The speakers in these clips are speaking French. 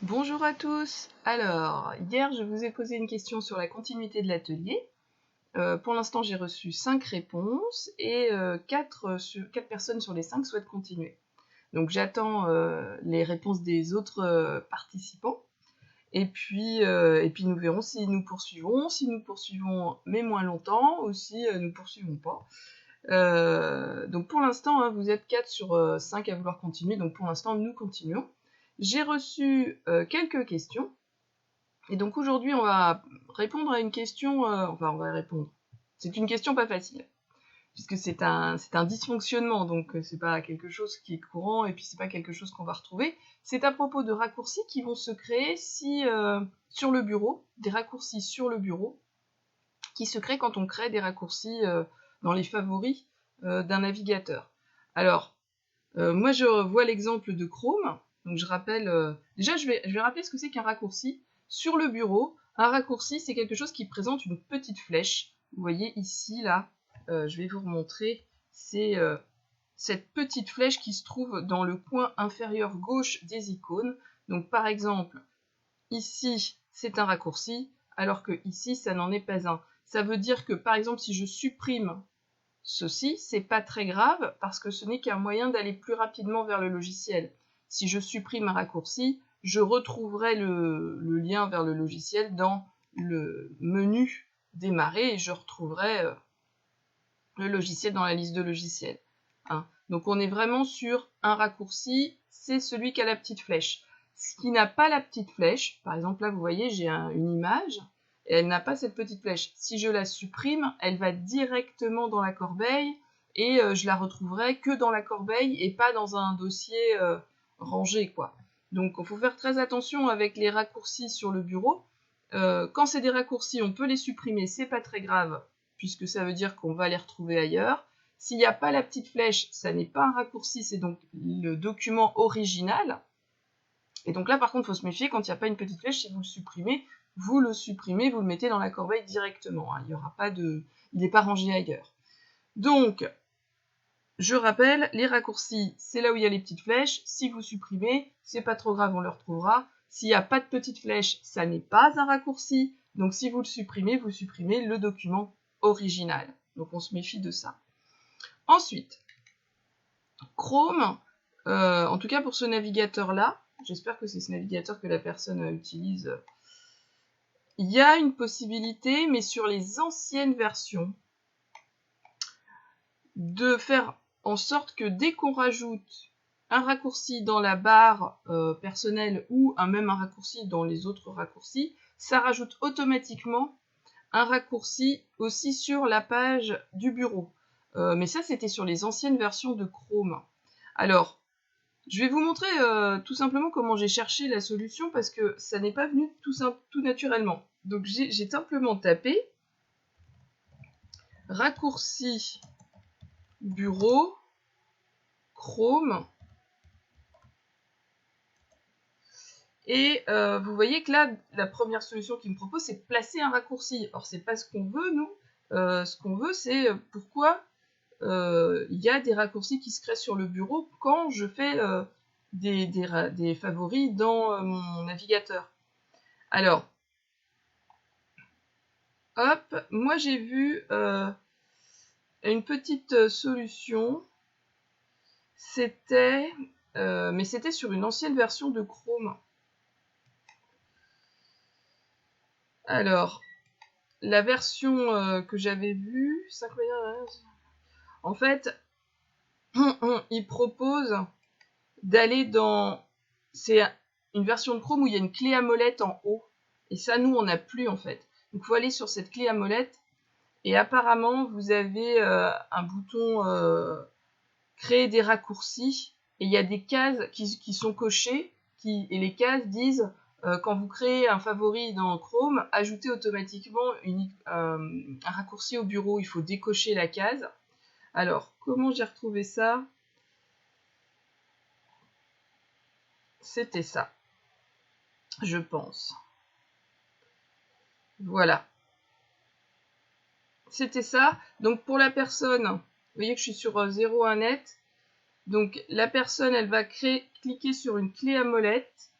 Bonjour à tous. Alors, hier je vous ai posé une question sur la continuité de l'atelier. Pour l'instant j'ai reçu 5 réponses et 4 personnes sur les 5 souhaitent continuer. Donc j'attends les réponses des autres participants et puis nous verrons si nous poursuivons mais moins longtemps ou si nous poursuivons pas. Donc pour l'instant, vous êtes 4 sur 5 à vouloir continuer, donc pour l'instant nous continuons. J'ai reçu quelques questions, et donc aujourd'hui on va répondre à une question, on va répondre. C'est une question pas facile, puisque c'est un dysfonctionnement, donc c'est pas quelque chose qui est courant, et puis c'est pas quelque chose qu'on va retrouver. C'est à propos de raccourcis qui vont se créer si sur le bureau, des raccourcis sur le bureau, qui se créent quand on crée des raccourcis dans les favoris d'un navigateur. Alors, moi je vois l'exemple de Chrome, donc je rappelle, déjà je vais rappeler ce que c'est qu'un raccourci. Sur le bureau, un raccourci c'est quelque chose qui présente une petite flèche. Vous voyez ici, là, je vais vous remontrer, c'est cette petite flèche qui se trouve dans le coin inférieur gauche des icônes. Donc par exemple, ici c'est un raccourci, alors que ici ça n'en est pas un. Ça veut dire que par exemple si je supprime ceci, c'est pas très grave parce que ce n'est qu'un moyen d'aller plus rapidement vers le logiciel. Si je supprime un raccourci, je retrouverai le lien vers le logiciel dans le menu démarrer et je retrouverai le logiciel dans la liste de logiciels. Donc on est vraiment sur un raccourci, c'est celui qui a la petite flèche. Ce qui n'a pas la petite flèche, par exemple là vous voyez j'ai une image, et elle n'a pas cette petite flèche. Si je la supprime, elle va directement dans la corbeille et je la retrouverai que dans la corbeille et pas dans un dossier rangé, quoi. Donc il faut faire très attention avec les raccourcis sur le bureau. Quand c'est des raccourcis, on peut les supprimer, c'est pas très grave, puisque ça veut dire qu'on va les retrouver ailleurs. S'il n'y a pas la petite flèche, ça n'est pas un raccourci, c'est donc le document original. Et donc là, par contre, il faut se méfier, quand il n'y a pas une petite flèche, si vous le supprimez, vous le mettez dans la corbeille directement. Il y aura pas de, il n'est pas rangé ailleurs. Donc, je rappelle, les raccourcis, c'est là où il y a les petites flèches. Si vous supprimez, c'est pas trop grave, on le retrouvera. S'il n'y a pas de petite flèche, ça n'est pas un raccourci. Donc si vous supprimez le document original. Donc on se méfie de ça. Ensuite, Chrome, en tout cas pour ce navigateur-là, j'espère que c'est ce navigateur que la personne utilise. Il y a une possibilité, mais sur les anciennes versions, de faire en sorte que dès qu'on rajoute un raccourci dans la barre personnelle ou même un raccourci dans les autres raccourcis, ça rajoute automatiquement un raccourci aussi sur la page du bureau. Mais ça, c'était sur les anciennes versions de Chrome. Alors, je vais vous montrer tout simplement comment j'ai cherché la solution parce que ça n'est pas venu tout naturellement. Donc j'ai simplement tapé raccourci bureau Chrome et vous voyez que là la première solution qu'il me propose c'est de placer un raccourci. Or c'est pas ce qu'on veut nous. Ce qu'on veut c'est pourquoi il y a des raccourcis qui se créent sur le bureau quand je fais des favoris dans mon navigateur. Alors, hop, moi j'ai vu une petite solution. C'était, mais c'était sur une ancienne version de Chrome. Alors, la version que j'avais vue, en fait, il propose d'aller dans... C'est une version de Chrome où il y a une clé à molette en haut. Et ça, nous, on n'a plus, en fait. Donc, il faut aller sur cette clé à molette. Et apparemment, vous avez un bouton créer des raccourcis. Et il y a des cases qui sont cochées. Et les cases disent, quand vous créez un favori dans Chrome, ajoutez automatiquement un raccourci au bureau. Il faut décocher la case. Alors, comment j'ai retrouvé ça ? C'était ça, je pense. Voilà. C'était ça. Donc pour la personne, vous voyez que je suis sur 01net. Donc la personne, elle va cliquer sur une clé à molette.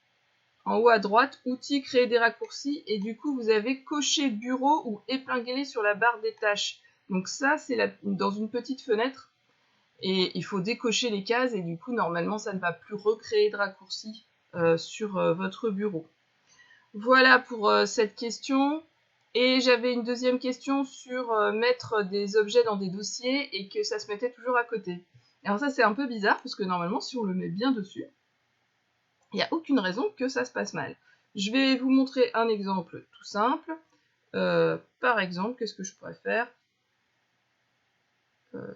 en haut à droite, outils, créer des raccourcis, et du coup, vous avez coché bureau ou épinglé sur la barre des tâches. Donc ça, c'est dans une petite fenêtre, et il faut décocher les cases, et du coup, normalement, ça ne va plus recréer de raccourcis sur votre bureau. Voilà pour cette question. Et j'avais une deuxième question sur mettre des objets dans des dossiers et que ça se mettait toujours à côté. Alors ça, c'est un peu bizarre, parce que normalement, si on le met bien dessus, il n'y a aucune raison que ça se passe mal. Je vais vous montrer un exemple tout simple. Par exemple, qu'est-ce que je pourrais faire?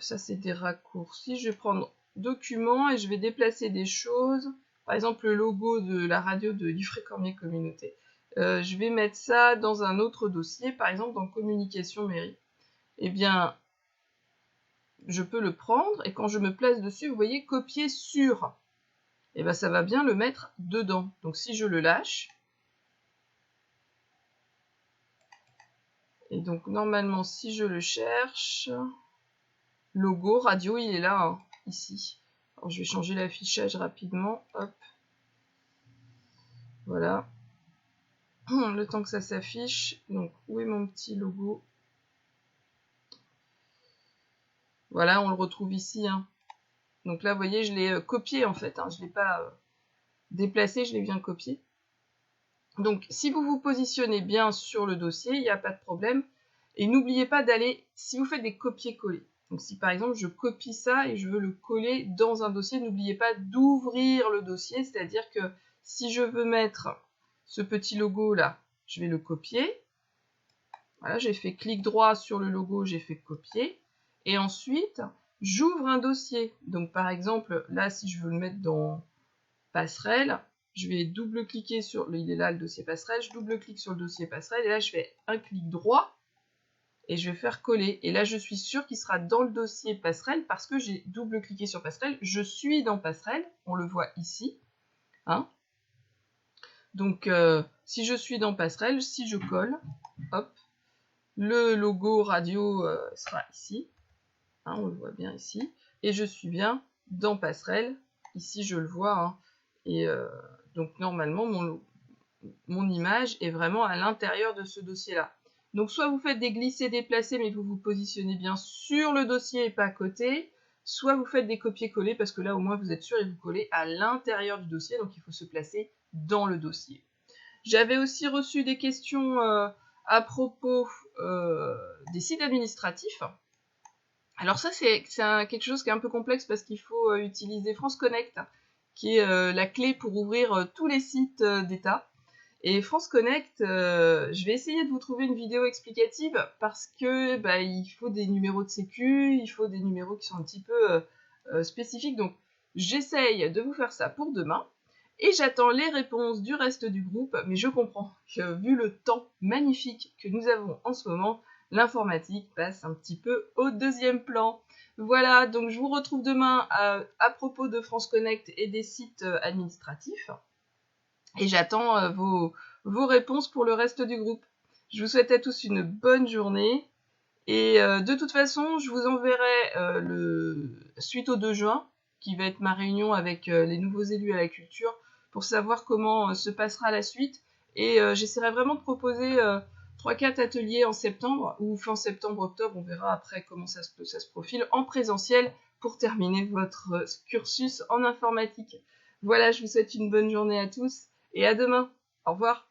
Ça, c'est des raccourcis. Je vais prendre document et je vais déplacer des choses. Par exemple, le logo de la radio de Liffré-Cormier Communauté. Je vais mettre ça dans un autre dossier, par exemple dans communication mairie. Eh bien, je peux le prendre et quand je me place dessus, vous voyez, copier sur. Et bien, ça va bien le mettre dedans. Donc, si je le lâche, et donc normalement, si je le cherche, logo, radio, il est là, hein, ici. Alors, je vais changer l'affichage rapidement. Hop. Voilà. Le temps que ça s'affiche. Donc, où est mon petit logo? Voilà, on le retrouve ici. Hein. Donc là, vous voyez, je l'ai copié en fait. Hein. Je ne l'ai pas déplacé, je l'ai bien copié. Donc, si vous vous positionnez bien sur le dossier, il n'y a pas de problème. Et n'oubliez pas d'aller, si vous faites des copier-coller, donc si par exemple je copie ça et je veux le coller dans un dossier, n'oubliez pas d'ouvrir le dossier, c'est-à-dire que si je veux mettre ce petit logo là, je vais le copier. Voilà, j'ai fait clic droit sur le logo, j'ai fait copier. Et ensuite, j'ouvre un dossier. Donc par exemple, là si je veux le mettre dans passerelle, je vais double-cliquer sur, il est là le dossier passerelle, je double-clique sur le dossier passerelle et là je fais un clic droit et je vais faire coller. Et là je suis sûre qu'il sera dans le dossier passerelle parce que j'ai double-cliqué sur passerelle, je suis dans passerelle, on le voit ici. Hein. Donc si je suis dans passerelle, si je colle, hop, le logo radio sera ici, hein, on le voit bien ici, et je suis bien dans passerelle, ici je le vois, hein, et donc normalement mon image est vraiment à l'intérieur de ce dossier-là. Donc soit vous faites des glissés-déplacés, mais vous vous positionnez bien sur le dossier et pas à côté, soit vous faites des copier-coller, parce que là au moins vous êtes sûr et vous collez à l'intérieur du dossier, donc il faut se placer dans le dossier. J'avais aussi reçu des questions à propos des sites administratifs. Alors ça, c'est quelque chose qui est un peu complexe parce qu'il faut utiliser France Connect, qui est la clé pour ouvrir tous les sites d'État. Et France Connect, je vais essayer de vous trouver une vidéo explicative parce que il faut des numéros de sécu, il faut des numéros qui sont un petit peu spécifiques. Donc j'essaye de vous faire ça pour demain. Et j'attends les réponses du reste du groupe, mais je comprends que vu le temps magnifique que nous avons en ce moment, l'informatique passe un petit peu au deuxième plan. Voilà, donc je vous retrouve demain à propos de France Connect et des sites administratifs. Et j'attends vos réponses pour le reste du groupe. Je vous souhaite à tous une bonne journée. Et de toute façon, je vous enverrai suite au 2 juin, qui va être ma réunion avec les nouveaux élus à la culture, pour savoir comment se passera la suite. Et j'essaierai vraiment de proposer 3-4 ateliers en septembre, ou fin septembre-octobre, on verra après comment ça se profile, en présentiel, pour terminer votre cursus en informatique. Voilà, je vous souhaite une bonne journée à tous, et à demain. Au revoir.